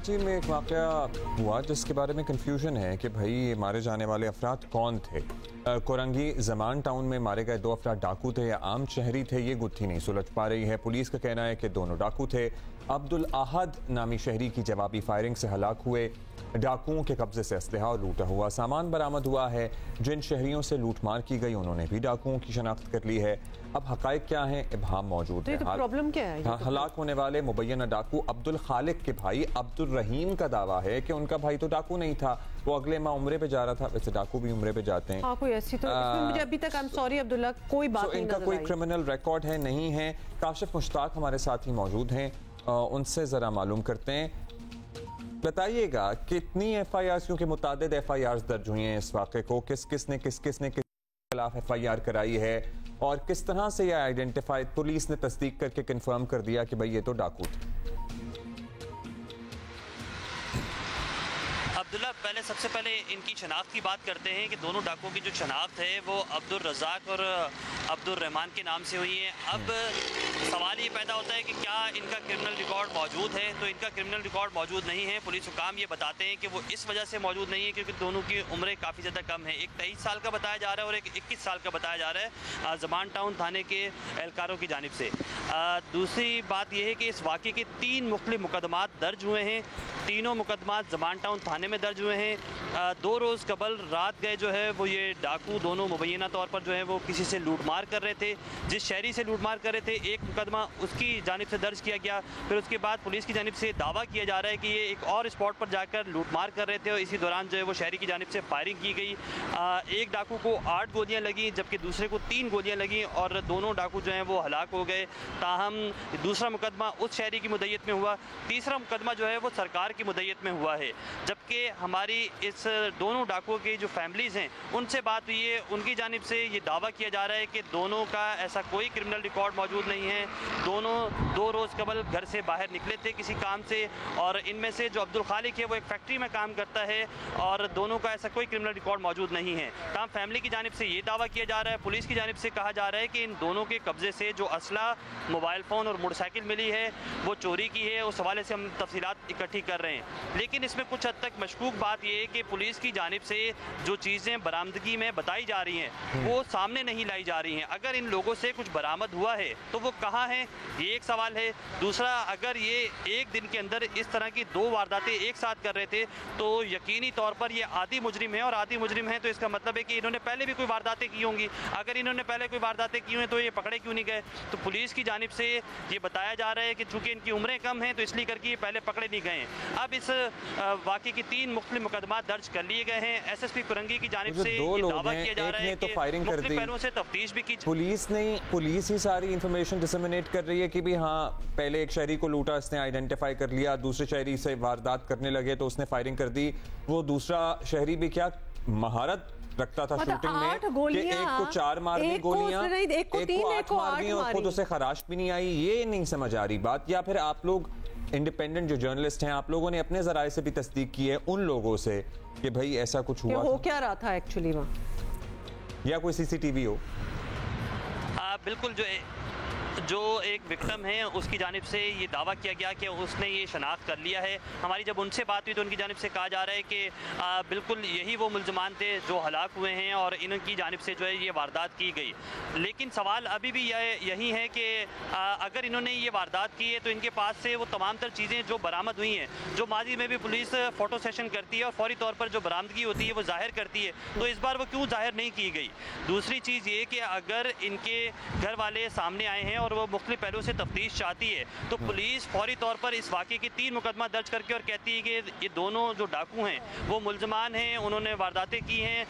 कराची में एक वाक़या हुआ जिसके बारे में कंफ्यूजन है कि भाई ये मारे जाने वाले अफराद कौन थे। कोरंगी जमान टाउन में मारे गए 2 अफराद डाकू थे या आम शहरी थे, ये गुत्थी नहीं सुलझ पा रही है। पुलिस का कहना है कि दोनों डाकू थे। अब्दुल अहद नामी शहरी की जवाबी फायरिंग से हलाक हुए। डाकुओं के कब्जे से असलहा और लूटा हुआ सामान बरामद हुआ है। जिन शहरियों से लूटमार की गई उन्होंने भी डाकुओं की शनाख्त कर ली है। अब हकायक क्या है, इबहाम मौजूद है। प्रॉब्लम क्या है? हलाक होने वाले मुबैना डाकू अब्दुल खालिक के भाई अब्दुल रहीम का दावा है कि उनका भाई तो डाकू नहीं था, वो अगले माह उम्रे पे जा रहा था। वैसे डाकू भी उम्रे पे जाते हैं। हाँ, कोई ऐसी तो मुझे अभी तक, आई एम सॉरी अब्दुल्ला, कोई बात नहीं, इनका कोई क्रिमिनल रिकॉर्ड है नहीं है। काशिफ मुश्ताक हमारे साथ ही मौजूद हैं, उनसे जरा मालूम करते हैं। बताइएगा कितनी FIR, क्योंकि मुतादिद FIR दर्ज हुई हैं इस वाक़े को, किस किसने किस खिलाफ FIR कराई है और किस तरह से यह आइडेंटिफाई पुलिस ने तस्दीक करके कंफर्म कर दिया कि भाई ये तो डाकू थे। अब्दुल्ला, पहले सबसे पहले इनकी शनाख्त की बात करते हैं कि दोनों डाकुओं की जो शनाख्त है वो अब्दुल रज़ाक और अब्दुल रहमान के नाम से हुई है। अब सवाल ये पैदा होता है कि क्या इनका क्रिमिनल रिकॉर्ड मौजूद है, तो इनका क्रिमिनल रिकॉर्ड मौजूद नहीं है। पुलिस हुकाम ये बताते हैं कि वो इस वजह से मौजूद नहीं है क्योंकि दोनों की उम्रें काफ़ी ज़्यादा कम है। एक 23 साल का बताया जा रहा है और एक 21 साल का बताया जा रहा है ज़मान टाउन थाने के एहलकारों की जानिब से। दूसरी बात यह है कि इस वाक़े के 3 मुख्तलिफ मुकदमात दर्ज हुए हैं। तीनों मुकदमात ज़मान टाउन थाने में दर्ज हुए हैं। 2 रोज़ कबल रात गए जो है वो ये डाकू दोनों मुबैना तौर पर जो है वो किसी से लूटमार कर रहे थे। जिस शहरी से लूटमार कर रहे थे एक मुकदमा उसकी जानिब से दर्ज किया गया। फिर उसके बाद पुलिस की जानिब से दावा किया जा रहा है कि ये एक और स्पॉट पर जाकर लूटमार कर रहे थे और इसी दौरान जो है वो शहरी की जानिब से फायरिंग की गई। एक डाकू को 8 गोलियाँ लगी जबकि दूसरे को 3 गोलियाँ लगी और दोनों डाकू जो हैं वो हलाक हो गए। ताहम दूसरा मुकदमा उस शहरी की मुद्दत में हुआ, तीसरा मुकदमा जो है वो सरकार की मुद्दत में हुआ है। जबकि हमारी इस दोनों डाकुओं की जो फैमिलीज़ हैं उनसे बात हुई है, उनकी जानिब से ये दावा किया जा रहा है कि दोनों का ऐसा कोई क्रिमिनल रिकॉर्ड मौजूद नहीं है। दोनों 2 रोज़ कबल घर से बाहर निकले थे किसी काम से और इनमें से जो अब्दुल खालिक है वो एक फैक्ट्री में काम करता है और दोनों का ऐसा कोई क्रिमिनल रिकॉर्ड मौजूद नहीं है। तमाम फैमिली की जानिब से ये दावा किया जा रहा है। पुलिस की जानिब से कहा जा रहा है कि इन दोनों के कब्जे से जो असला, मोबाइल फ़ोन और मोटरसाइकिल मिली है वो चोरी की है। उस हवाले से हम तफसीलात इकट्ठी कर रहे हैं। लेकिन इसमें कुछ हद तक मशकूक बात यह है कि पुलिस की जानिब से जो चीज़ें बरामदगी में बताई जा रही हैं वो सामने नहीं लाई जा रही हैं। अगर इन लोगों से कुछ बरामद हुआ है तो वो कहाँ हैं, ये एक सवाल है। दूसरा, अगर ये एक दिन के अंदर इस तरह की 2 वारदातें एक साथ कर रहे थे तो यकीनी तौर पर ये आदी मुजरिम है और आदी मुजरिम है तो इसका मतलब है कि इन्होंने पहले भी कोई वारदातें की होंगी। अगर इन्होंने पहले कोई वारदातें की हुई हैं तो ये पकड़े क्यों नहीं गए? तो पुलिस की जानिब से ये बताया जा रहा है कि चूँकि इनकी उम्रें कम हैं तो इसलिए करके ये पहले पकड़े नहीं गए हैं। अब इस वाक़े की 3 मुख्तलिफ मुकदमा दर्ज कर लिए गए हैं। SSP कोरंगी की जानिब से ये दावा किया जा रहा है कि फायरिंग कर दी, पहलुओं से तफ्तीश भी की। पुलिस ही सारी इंफॉर्मेशन डिसमिनेट कर रही है कि भी हाँ पहले एक शहरी को लूटा, इसने आइडेंटिफाई कर लिया, दूसरे शहरी से वारदात करने लगे तो उसने फायरिंग कर दी। वो दूसरा शहरी भी क्या महारत रखता था शूटिंग में कि एक को 4 मारनी गोलियां, एक को 8 मारनी और खुद उसे खराश भी नहीं आई। ये नहीं समझ आ रही बात। या फिर आप लोग इंडिपेंडेंट जो जर्नलिस्ट हैं आप लोगों ने अपने जराए से भी तस्दीक की है उन लोगों से कि भाई ऐसा कुछ हुआ हो क्या रहा था एक्चुअली वहाँ, या कोई CCTV हो? बिल्कुल, जो एक विक्टिम है उसकी जानिब से ये दावा किया गया कि उसने ये शनाख्त कर लिया है। हमारी जब उनसे बात हुई तो उनकी जानिब से कहा जा रहा है कि बिल्कुल यही वो मुल्ज़मान थे जो हलाक हुए हैं और इनकी जानिब से जो है ये वारदात की गई। लेकिन सवाल अभी भी यही है कि अगर इन्होंने ये वारदात की है तो इनके पास से वो तमाम तर चीज़ें जो बरामद हुई हैं, जो माजी में भी पुलिस फ़ोटो सेशन करती है और फौरी तौर पर जो बरामदगी होती है वो ज़ाहिर करती है, तो इस बार वो क्यों ज़ाहिर नहीं की गई? दूसरी चीज़ ये कि अगर इनके घर वाले सामने आए हैं और वो मुख्तलिफ पहलुओं से तफ्तीश चाहती है तो पुलिस फौरी तौर पर इस वाक़े के 3 मुकदमा दर्ज करके और कहती है कि ये दोनों जो डाकू हैं वो मुल्ज़मान हैं, उन्होंने वारदातें की हैं।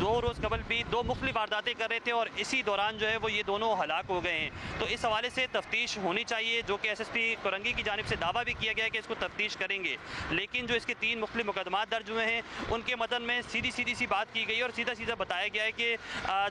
2 रोज़ कबल भी 2 मुख्तलिफ वारदातें कर रहे थे और इसी दौरान जो है वो ये दोनों हलाक हो गए हैं। तो इस हवाले से तफ्तीश होनी चाहिए, जो कि SSP कोरंगी की जानिब से दावा भी किया गया है कि इसको तफ्तीश करेंगे। लेकिन जो इसके 3 मुख्तलिफ मुकदमा दर्ज हुए हैं उनके मदन में सीधी सी बात की गई और सीधा सीधा बताया गया है कि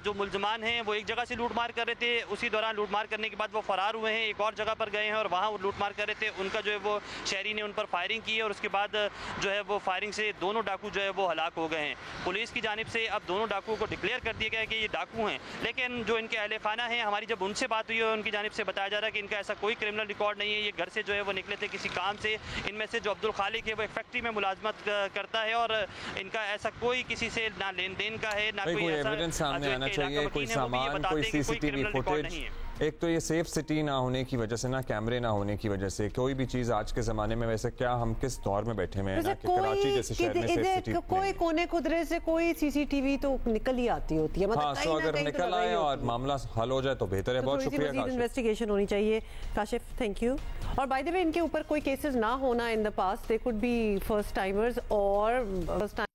जो मुल्ज़मान हैं वो एक जगह से लूटमार कर रहे थे, उसी दौरान लूटमार करने के बाद वो फरार हुए हैं, एक और जगह पर गए हैं और वहाँ वो लूटमार कर रहे थे। उनका जो है वो शहरी ने उन पर फायरिंग की है और उसके बाद जो है वो फायरिंग से दोनों डाकू जो है वो हलाक हो गए हैं। पुलिस की जानिब से अब दोनों डाकुओं को डिक्लेयर कर दिया गया है कि ये डाकू हैं, लेकिन जो इनके अहले खाना हैं, हमारी जब उनसे बात हुई है उनकी जानिब से बताया जा रहा है कि इनका ऐसा कोई क्रिमिनल रिकॉर्ड नहीं है। ये घर से जो है वो निकले थे किसी काम से। इनमें से जो अब्दुल खालिक है वो एक फैक्ट्री में मुलाजमत करता है और इनका ऐसा कोई किसी से ना लेन देन का है ना कोई एविडेंस सामने आना चाहिए, कोई सामान, कोई सीसीटीवी फुटेज। एक तो ये सेफ सिटी ना होने की वजह से, ना कैमरे ना होने की वजह से, कोई भी चीज आज के जमाने में, वैसे क्या हम किस दौर में बैठे हुए हैं ना कि कराची जैसे शहर में सेफ सिटी कोई कोने खुदरे से कोई सीसीटीवी तो निकल ही आती होती है, मतलब हाँ, अगर निकल आए और मामला हल हो जाए तो बेहतर है। बहुत शुक्रिया काशिफ। इन्वेस्टिगेशन होनी चाहिए काशिफ, थैंक यू। और बाय द वे इनके ऊपर कोई केसेस ना होना in the past, they could be first timers और फर्स्ट टाइम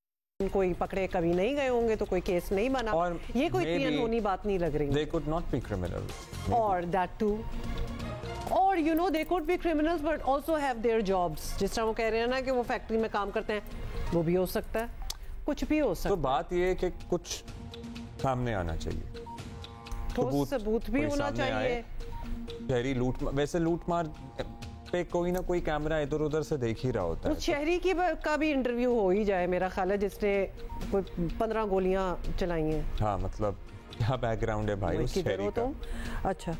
कोई पकड़े कभी नहीं गए होंगे तो कोई केस नहीं बना, और ये कोई इतनी अनहोनी बात नहीं लग रही। They could not be criminals. Or that too. Or you know they could be criminals but also have their jobs. जिस तरह वो कह रहे हैं ना कि वो फैक्ट्री में काम करते हैं, वो भी हो सकता है, कुछ भी हो सकता है। तो बात ये है कि कुछ सामने आना चाहिए, सबूत भी होना चाहिए। शहरी लूट, वैसे लूटमार पे कोई ना कोई कैमरा इधर उधर से देख ही रहा होता है। उस शहरी की का भी इंटरव्यू हो ही जाए मेरा ख्याल है, जिसने 15 गोलियां चलाई हैं। हाँ, मतलब क्या बैकग्राउंड है भाई उस शहरी का। अच्छा।